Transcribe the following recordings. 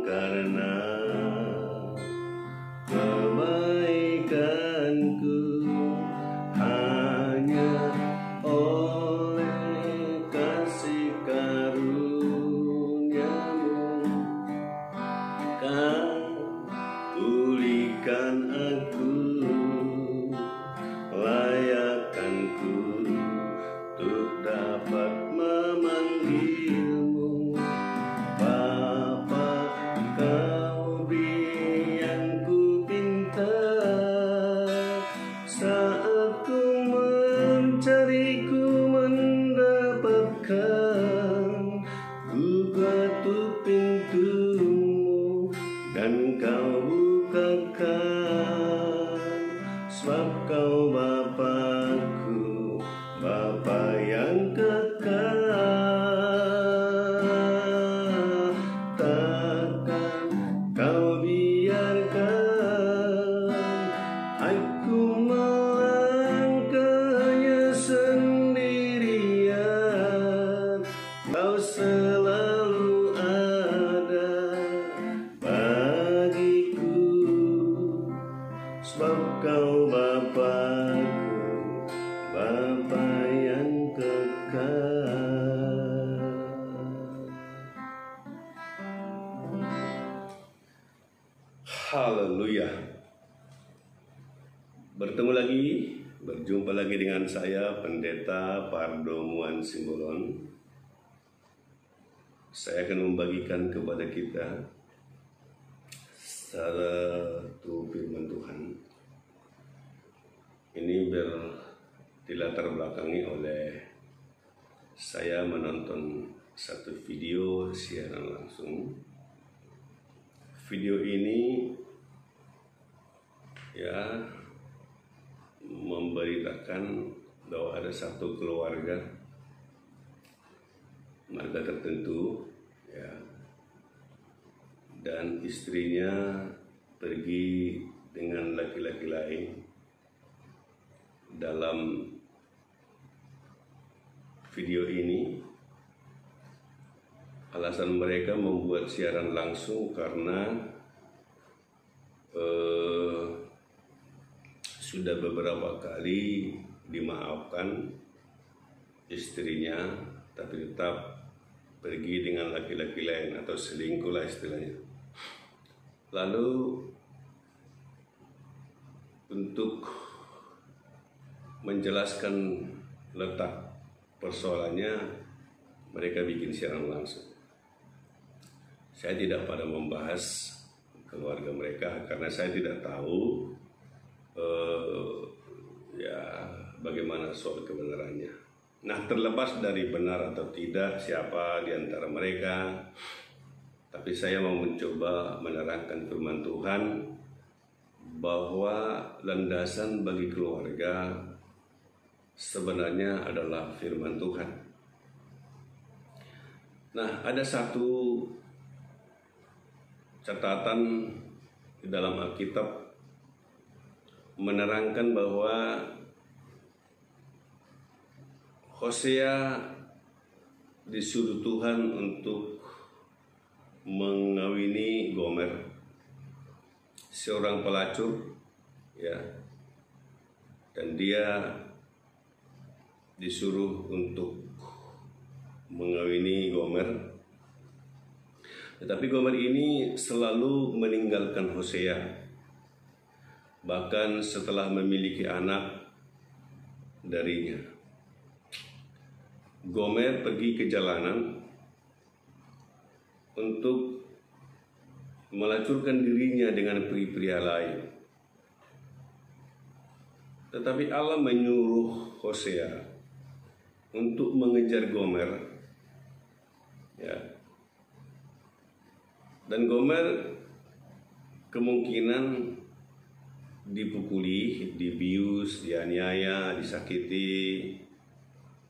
karena kebaikanku, hanya oleh kasih karunia-Mu kan pulihkan aku, layakkanku untuk dapat memanggil-Mu Bapa. Kau beri yang ku pinta, saat ku mencari ku mendapatkan. Ku ketuk pintu-Mu dan Kau bukakan, sebab Kau Bapakku, Bapa yang kekal. Takkan Kau biarkan aku melangkahnya sendirian. Kau selalu ada bagiku, sebab Kau Bapakku, Bapa yang kekal. Haleluya. Berjumpa lagi dengan saya, Pendeta Pardo Muan Simbolon. Saya akan membagikan kepada kita satu firman Tuhan. Ini dilatar belakangi oleh saya menonton satu video siaran langsung. Video ini ya memberitakan bahwa ada satu keluarga marga tertentu ya, dan istrinya pergi dengan laki-laki lain. Dalam video ini alasan mereka membuat siaran langsung karena sudah beberapa kali dimaafkan istrinya, tapi tetap pergi dengan laki-laki lain atau selingkuh lah istilahnya. Lalu untuk menjelaskan letak persoalannya, mereka bikin siaran langsung. Saya tidak pada membahas keluarga mereka karena saya tidak tahu bagaimana soal kebenarannya. Nah, terlepas dari benar atau tidak siapa di antara mereka, tapi saya mau mencoba menerangkan firman Tuhan bahwa landasan bagi keluarga sebenarnya adalah firman Tuhan. Nah, ada satu catatan di dalam Alkitab menerangkan bahwa Hosea disuruh Tuhan untuk mengawini Gomer, seorang pelacur ya, dan dia disuruh untuk mengawini Gomer. Tetapi Gomer ini selalu meninggalkan Hosea, bahkan setelah memiliki anak darinya. Gomer pergi ke jalanan untuk melacurkan dirinya dengan pria-pria lain. Tetapi Allah menyuruh Hosea untuk mengejar Gomer, ya. Dan Gomer kemungkinan dipukuli, dibius, dianiaya, disakiti,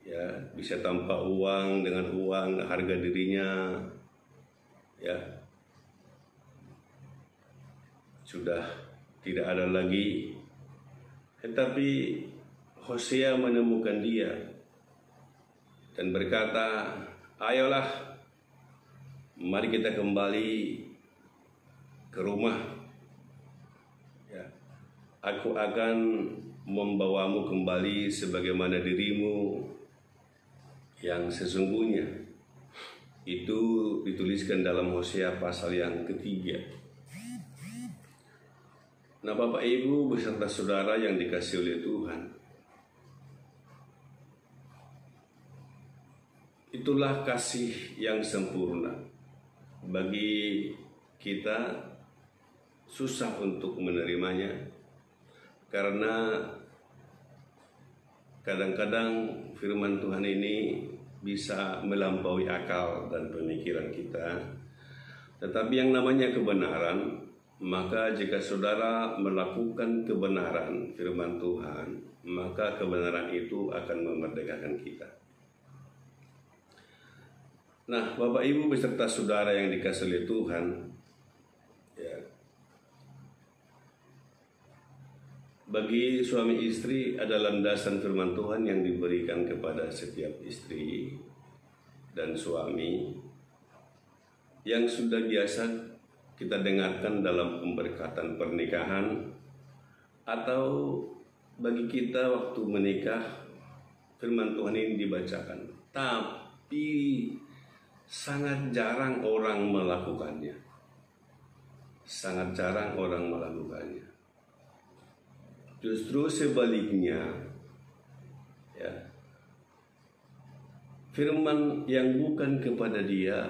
ya, bisa tanpa uang, dengan uang harga dirinya, ya, sudah tidak ada lagi. Tetapi Hosea menemukan dia dan berkata, ayolah, mari kita kembali ke rumah, ya, aku akan membawamu kembali sebagaimana dirimu yang sesungguhnya. Itu dituliskan dalam Hosea pasal yang ketiga. Nah, Bapak Ibu beserta saudara yang dikasihi oleh Tuhan, itulah kasih yang sempurna. Bagi kita susah untuk menerimanya, karena kadang-kadang firman Tuhan ini bisa melampaui akal dan pemikiran kita. Tetapi yang namanya kebenaran, maka jika saudara melakukan kebenaran firman Tuhan, maka kebenaran itu akan memerdekakan kita. Nah, Bapak Ibu beserta saudara yang dikasihi oleh Tuhan, ya, bagi suami istri ada landasan firman Tuhan yang diberikan kepada setiap istri dan suami yang sudah biasa kita dengarkan dalam pemberkatan pernikahan, atau bagi kita waktu menikah firman Tuhan ini dibacakan, tapi sangat jarang orang melakukannya. Sangat jarang orang melakukannya. Justru sebaliknya, ya, firman yang bukan kepada dia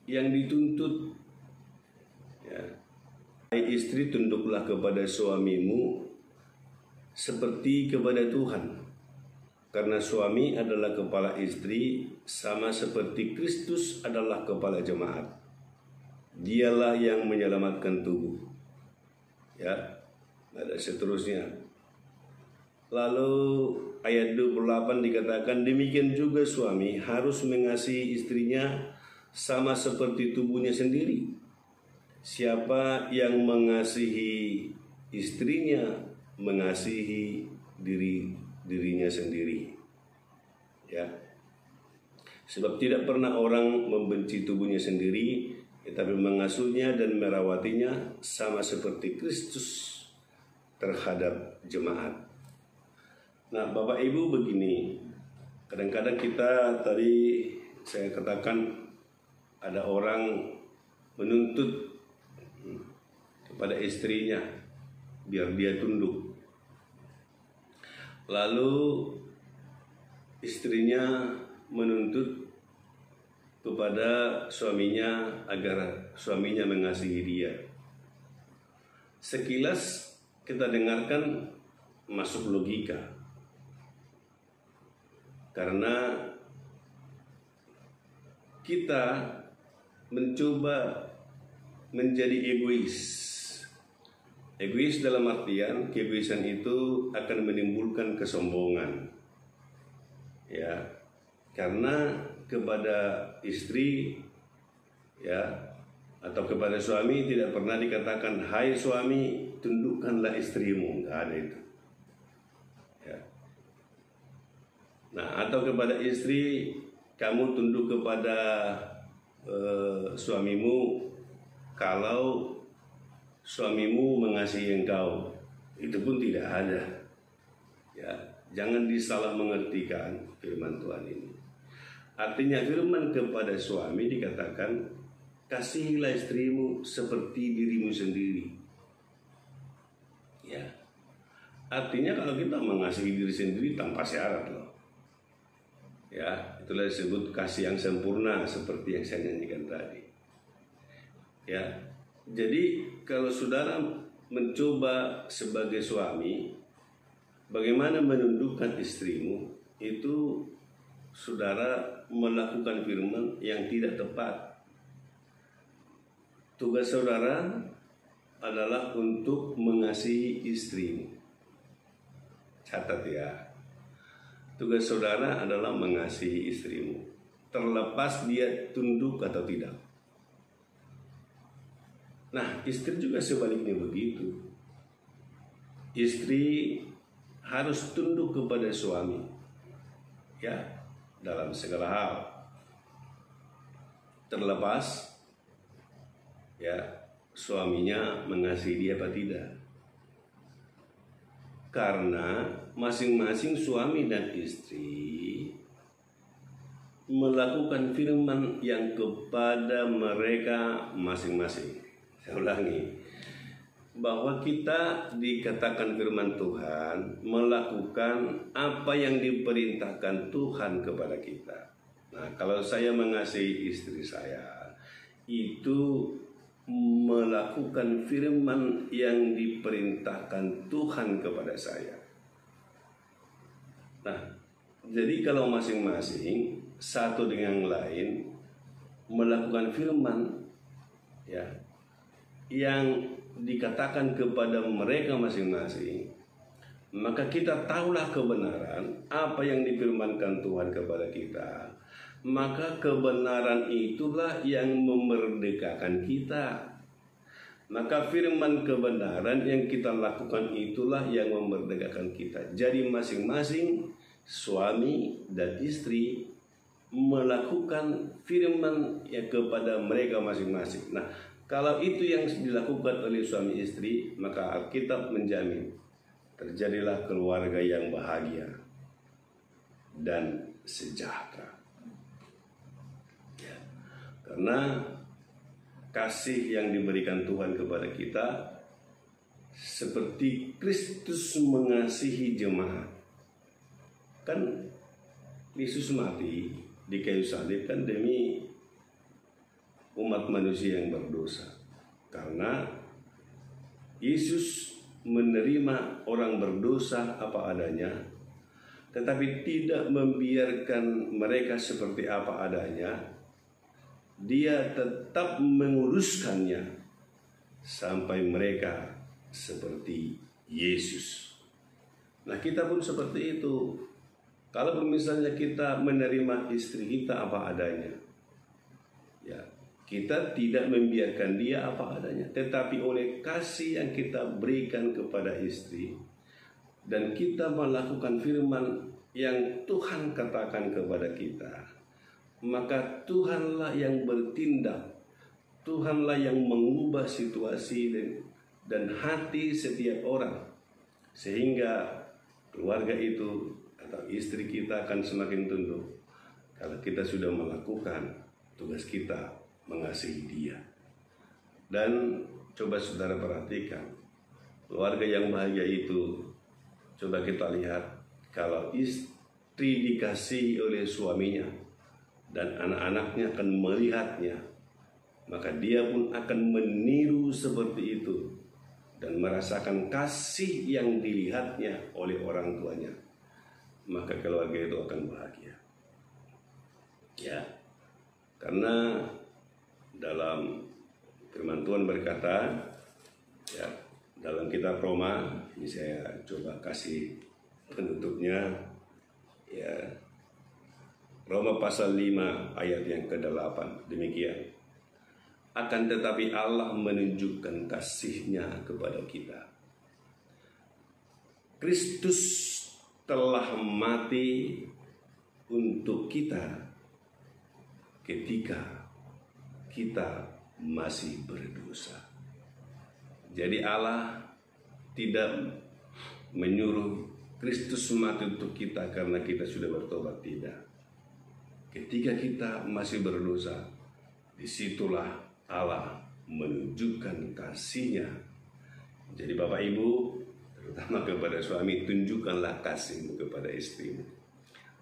yang dituntut. Ya. Hai istri, tunduklah kepada suamimu seperti kepada Tuhan. Karena suami adalah kepala istri, sama seperti Kristus adalah kepala jemaat. Dialah yang menyelamatkan tubuh. Ya, ada seterusnya. Lalu ayat 28 dikatakan, demikian juga suami harus mengasihi istrinya sama seperti tubuhnya sendiri. Siapa yang mengasihi istrinya mengasihi dirinya sendiri. Ya. Sebab tidak pernah orang membenci tubuhnya sendiri, tetapi mengasuhnya dan merawatinya sama seperti Kristus terhadap jemaat. Nah, Bapak Ibu begini, kadang-kadang kita tadi saya katakan ada orang menuntut kepada istrinya biar dia tunduk. Lalu istrinya menuntut kepada suaminya agar suaminya mengasihi dia. Sekilas kita dengarkan masuk logika, karena kita mencoba menjadi egois. Egois dalam artian keegoisan itu akan menimbulkan kesombongan. Ya, karena kepada istri, ya, atau kepada suami tidak pernah dikatakan, hai suami, tundukkanlah istrimu. Enggak ada itu. Ya. Nah, atau kepada istri, kamu tunduk kepada suamimu kalau suamimu mengasihi engkau. Itu pun tidak ada. Ya, jangan disalah mengertikan firman Tuhan ini. Artinya firman kepada suami dikatakan, kasihilah istrimu seperti dirimu sendiri. Ya. Artinya kalau kita mengasihi diri sendiri tanpa syarat loh. Ya, itulah disebut kasih yang sempurna seperti yang saya nyanyikan tadi. Ya. Jadi kalau saudara mencoba sebagai suami bagaimana menundukkan istrimu, itu saudara melakukan firman yang tidak tepat. Tugas saudara adalah untuk mengasihi istrimu. Catat ya. Tugas saudara adalah mengasihi istrimu, terlepas dia tunduk atau tidak. Nah, istri juga sebaliknya begitu. Istri harus tunduk kepada suami, ya, dalam segala hal. Terlepas, ya, suaminya mengasihi dia apa tidak. Karena masing-masing suami dan istri melakukan firman yang kepada mereka masing-masing. Saya ulangi, bahwa kita dikatakan firman Tuhan melakukan apa yang diperintahkan Tuhan kepada kita. Nah, kalau saya mengasihi istri saya, itu melakukan firman yang diperintahkan Tuhan kepada saya. Nah, jadi kalau masing-masing satu dengan yang lain melakukan firman ya yang dikatakan kepada mereka masing-masing, maka kita tahulah kebenaran apa yang difirmankan Tuhan kepada kita. Maka kebenaran itulah yang memerdekakan kita. Maka firman kebenaran yang kita lakukan itulah yang memerdekakan kita. Jadi masing-masing suami dan istri melakukan firman yang kepada mereka masing-masing. Nah, kalau itu yang dilakukan oleh suami istri, maka Alkitab menjamin terjadilah keluarga yang bahagia dan sejahtera. Ya. Karena kasih yang diberikan Tuhan kepada kita seperti Kristus mengasihi jemaat. Kan Yesus mati di kayu salib kan demi umat manusia yang berdosa. Karena Yesus menerima orang berdosa apa adanya, tetapi tidak membiarkan mereka seperti apa adanya. Dia tetap menguruskannya sampai mereka seperti Yesus. Nah, kita pun seperti itu. Kalau misalnya kita menerima istri kita apa adanya, ya, kita tidak membiarkan dia apa adanya, tetapi oleh kasih yang kita berikan kepada istri dan kita melakukan firman yang Tuhan katakan kepada kita, maka Tuhanlah yang bertindak, Tuhanlah yang mengubah situasi dan hati setiap orang, sehingga keluarga itu atau istri kita akan semakin tunduk kalau kita sudah melakukan tugas kita mengasihi dia. Dan coba saudara perhatikan, keluarga yang bahagia itu, coba kita lihat, kalau istri dikasihi oleh suaminya dan anak-anaknya akan melihatnya, maka dia pun akan meniru seperti itu dan merasakan kasih yang dilihatnya oleh orang tuanya. Maka keluarga itu akan bahagia. Ya, karena dalam firman Tuhan berkata, ya, dalam kitab Roma, ini saya coba kasih penutupnya, ya. Roma pasal 5 ayat yang ke-8 demikian. Akan tetapi Allah menunjukkan kasih-Nya kepada kita. Kristus telah mati untuk kita ketika kita masih berdosa. Jadi Allah tidak menyuruh Kristus mati untuk kita karena kita sudah bertobat, tidak. Ketika kita masih berdosa, disitulah Allah menunjukkan kasih-Nya. Jadi Bapak Ibu, terutama kepada suami, tunjukkanlah kasih-Mu kepada istrimu.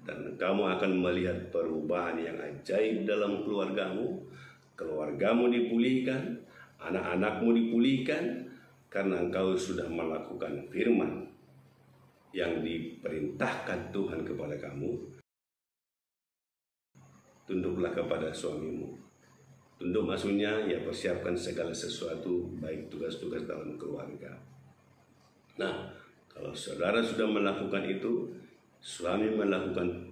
Dan kamu akan melihat perubahan yang ajaib dalam keluargamu. Keluargamu dipulihkan, anak-anakmu dipulihkan, karena engkau sudah melakukan firman yang diperintahkan Tuhan kepada kamu. Tunduklah kepada suamimu. Tunduk maksudnya ya persiapkan segala sesuatu, baik tugas-tugas dalam keluarga. Nah, kalau saudara sudah melakukan itu, suami melakukan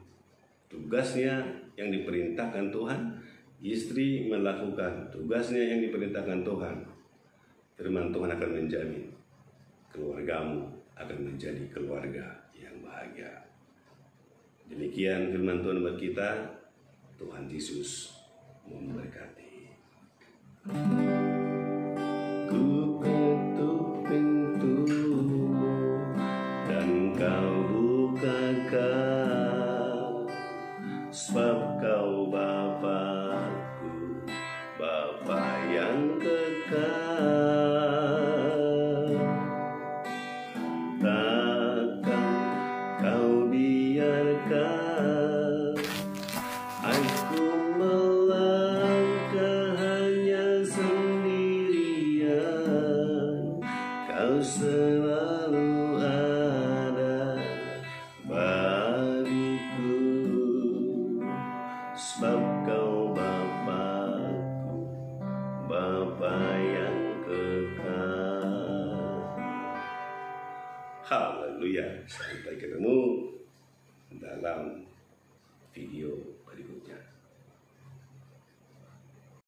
tugasnya yang diperintahkan Tuhan, istri melakukan tugasnya yang diperintahkan Tuhan, firman Tuhan akan menjamin keluargamu akan menjadi keluarga yang bahagia. Demikian firman Tuhan buat kita. Tuhan Yesus memberkati. selalu ada bagiku, sebab Kau Bapa-Ku, Bapa yang kekal. Haleluya. Sampai ketemu dalam video berikutnya.